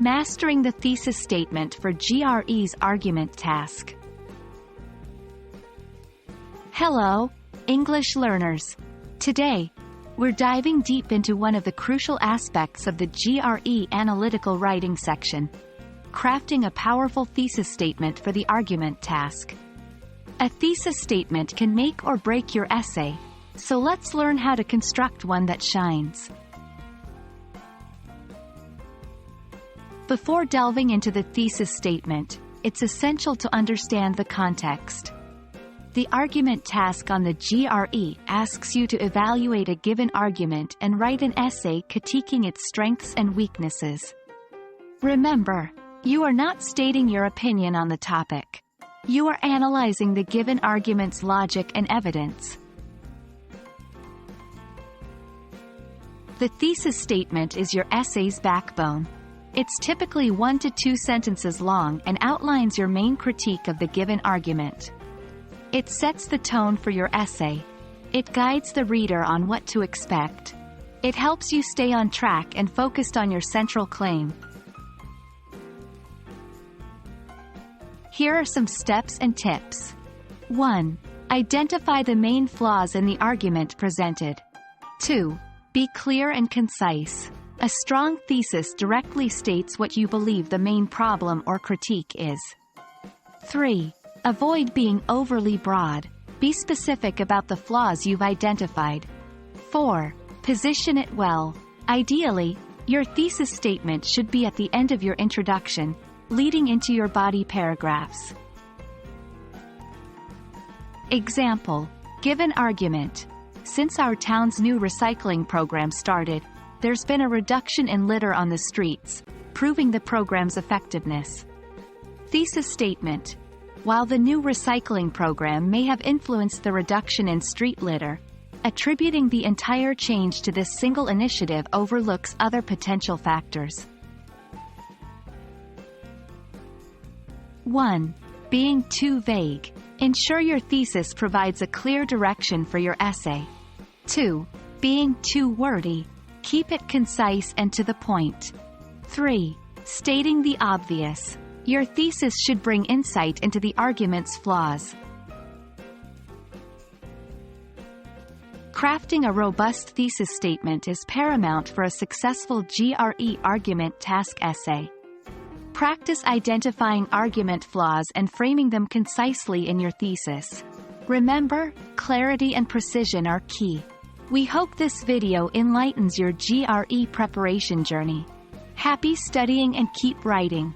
Mastering the thesis statement for GRE's argument task. Hello, English learners. Today, we're diving deep into one of the crucial aspects of the GRE Analytical Writing section: crafting a powerful thesis statement for the argument task. A thesis statement can make or break your essay, so let's learn how to construct one that shines. Before delving into the thesis statement, it's essential to understand the context. The argument task on the GRE asks you to evaluate a given argument and write an essay critiquing its strengths and weaknesses. Remember, you are not stating your opinion on the topic. You are analyzing the given argument's logic and evidence. The thesis statement is your essay's backbone. It's typically 1 to 2 sentences long and outlines your main critique of the given argument. It sets the tone for your essay. It guides the reader on what to expect. It helps you stay on track and focused on your central claim. Here are some steps and tips. 1. Identify the main flaws in the argument presented. 2. Be clear and concise. A strong thesis directly states what you believe the main problem or critique is. 3. Avoid being overly broad. Be specific about the flaws you've identified. 4. Position it well. Ideally, your thesis statement should be at the end of your introduction, leading into your body paragraphs. Example: given argument. Since our town's new recycling program started, there's been a reduction in litter on the streets, proving the program's effectiveness. Thesis statement: while the new recycling program may have influenced the reduction in street litter, attributing the entire change to this single initiative overlooks other potential factors. 1. Being too vague. Ensure your thesis provides a clear direction for your essay. 2. Being too wordy. Keep it concise and to the point. 3. Stating the obvious. Your thesis should bring insight into the argument's flaws. Crafting a robust thesis statement is paramount for a successful GRE argument task essay. Practice identifying argument flaws and framing them concisely in your thesis. Remember, clarity and precision are key. We hope this video enlightens your GRE preparation journey. Happy studying and keep writing!